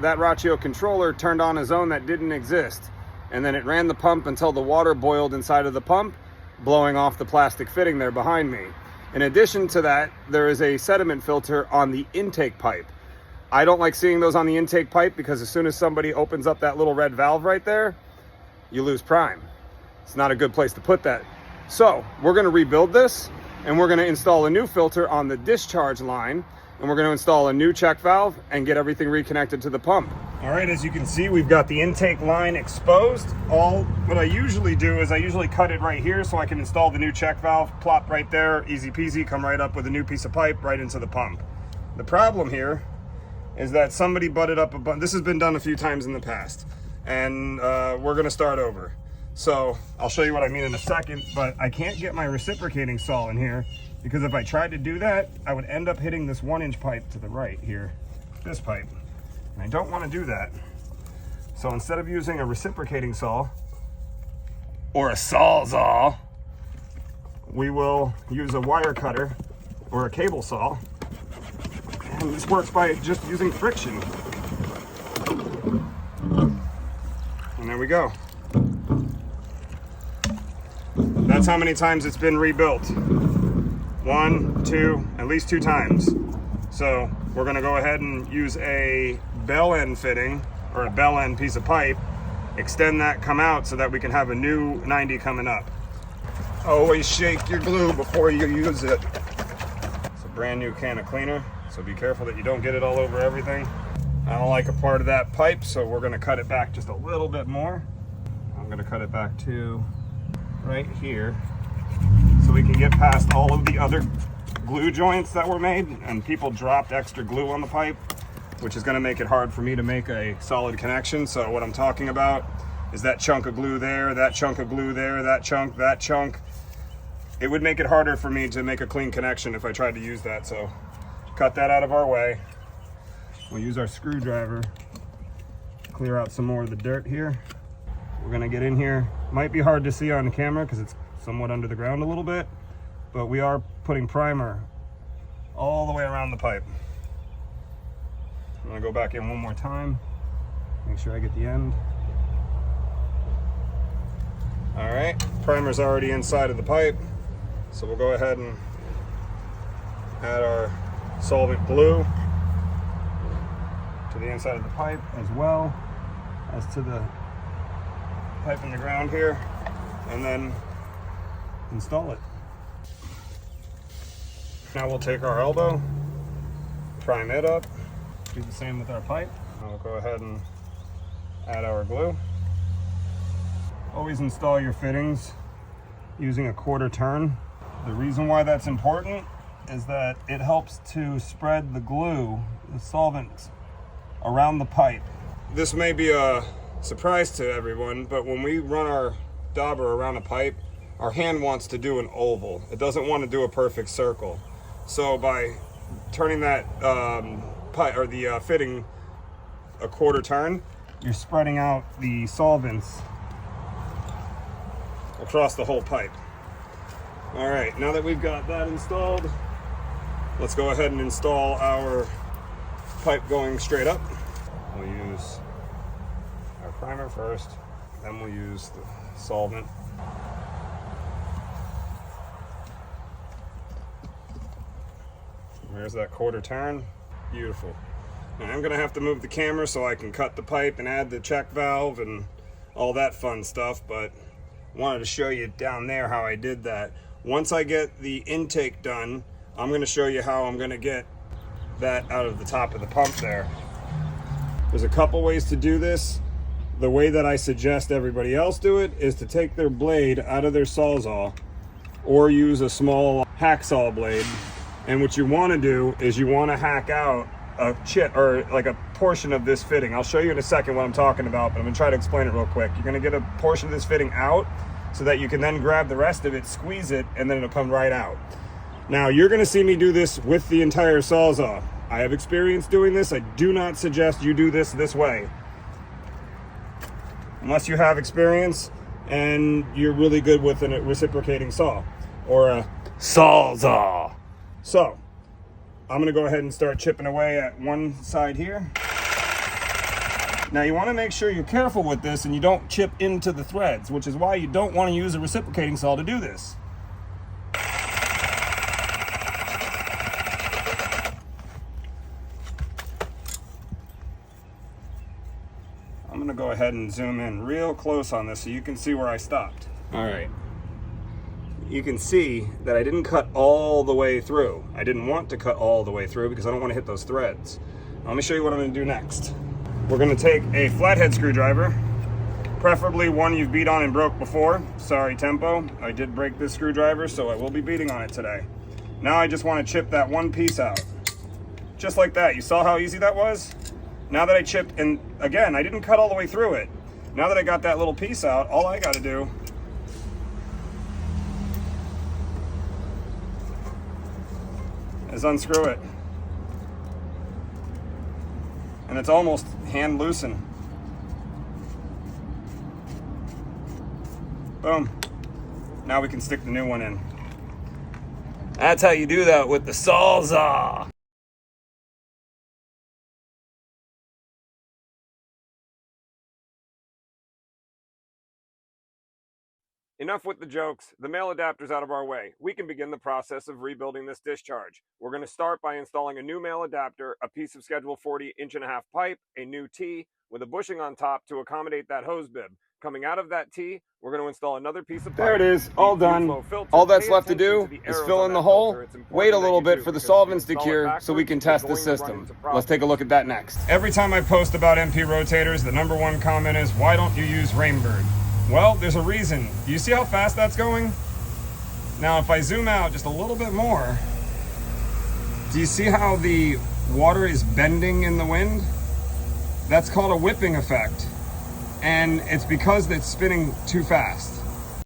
That ratio controller turned on a zone that didn't exist. And then it ran the pump until the water boiled inside of the pump, blowing off the plastic fitting there behind me. In addition to that, there is a sediment filter on the intake pipe. I don't like seeing those on the intake pipe because as soon as somebody opens up that little red valve right there, you lose prime. It's not a good place to put that. So we're gonna rebuild this and we're gonna install a new filter on the discharge line, and we're gonna install a new check valve and get everything reconnected to the pump. All right, as you can see, we've got the intake line exposed. What I usually do is I usually cut it right here so I can install the new check valve, plop right there, easy peasy, come right up with a new piece of pipe right into the pump. The problem here is that somebody butted up a bunch. This has been done a few times in the past, and we're gonna start over. So I'll show you what I mean in a second, but I can't get my reciprocating saw in here because if I tried to do that, I would end up hitting this 1-inch pipe to the right here, this pipe. And I don't want to do that. So instead of using a reciprocating saw or a sawzall, we will use a wire cutter or a cable saw. And this works by just using friction. And there we go. That's how many times it's been rebuilt. 1, 2, at least 2 times. So we're gonna go ahead and use a bell end fitting or a bell end piece of pipe, extend that, come out so that we can have a new 90 coming up. Always shake your glue before you use it. It's a brand new can of cleaner, so be careful that you don't get it all over everything. I don't like a part of that pipe, so we're gonna cut it back just a little bit more. I'm gonna cut it back to right here so we can get past all of the other glue joints that were made, and people dropped extra glue on the pipe, which is going to make it hard for me to make a solid connection. So what I'm talking about is that chunk of glue there, that chunk of glue there, that chunk. It would make it harder for me to make a clean connection if I tried to use that. So cut that out of our way. We'll use our screwdriver to clear out some more of the dirt here. We're going to get in here. Might be hard to see on the camera because it's somewhat under the ground a little bit, but we are putting primer all the way around the pipe. I'm gonna go back in one more time, make sure I get the end. All right, primer's already inside of the pipe, so we'll go ahead and add our solvent glue to the inside of the pipe as well as to the pipe in the ground here, and then install it. Now we'll take our elbow, prime it up, do the same with our pipe. I'll go ahead and add our glue. Always install your fittings using a 1/4 turn. The reason why that's important is that it helps to spread the glue, the solvent, around the pipe. This may be a surprise to everyone, but when we run our dauber around a pipe, our hand wants to do an oval. It doesn't want to do a perfect circle. So by turning that pipe or the fitting a 1/4 turn, you're spreading out the solvents across the whole pipe. All right, now that we've got that installed, let's go ahead and install our pipe going straight up. We'll use our primer first, then we'll use the solvent. There's that 1/4 turn. Beautiful. Now I'm gonna have to move the camera so I can cut the pipe and add the check valve and all that fun stuff, but wanted to show you down there how I did that. Once I get the intake done, I'm gonna show you how I'm gonna get that out of the top of the pump there. There's a couple ways to do this. The way that I suggest everybody else do it is to take their blade out of their sawzall or use a small hacksaw blade. And what you want to do is you want to hack out a chip or like a portion of this fitting. I'll show you in a second what I'm talking about, but I'm going to try to explain it real quick. You're going to get a portion of this fitting out so that you can then grab the rest of it, squeeze it, and then it'll come right out. Now, you're going to see me do this with the entire sawzall. I have experience doing this. I do not suggest you do this way, unless you have experience and you're really good with a reciprocating saw or a sawzall. So I'm gonna go ahead and start chipping away at one side here. Now you want to make sure you're careful with this and you don't chip into the threads, which is why you don't want to use a reciprocating saw to do this. I'm going to go ahead and zoom in real close on this so you can see where I stopped. All right. You can see that I didn't cut all the way through. I didn't want to cut all the way through because I don't want to hit those threads. Let me show you what I'm going to do next. We're going to take a flathead screwdriver, preferably one you've beat on and broke before. Sorry, Tempo. I did break this screwdriver, so I will be beating on it today. Now I just want to chip that one piece out. Just like that. You saw how easy that was? Now that I chipped, and again, I didn't cut all the way through it. Now that I got that little piece out, all I got to do is unscrew it. And it's almost hand loosen. Boom. Now we can stick the new one in. That's how you do that with the Sawzall. Enough with the jokes. The male adapter's out of our way. We can begin the process of rebuilding this discharge. We're going to start by installing a new male adapter, a piece of Schedule 40 1.5" pipe, a new T with a bushing on top to accommodate that hose bib. Coming out of that T, we're going to install another piece of pipe. There it is, all done. All that's left to do is fill in the hole, wait a little bit for the solvents to cure so we can test the system. Let's take a look at that next. Every time I post about MP rotators, the #1 comment is, why don't you use Rainbird? Well, there's a reason. Do you see how fast that's going? Now, if I zoom out just a little bit more, do you see how the water is bending in the wind? That's called a whipping effect. And it's because it's spinning too fast.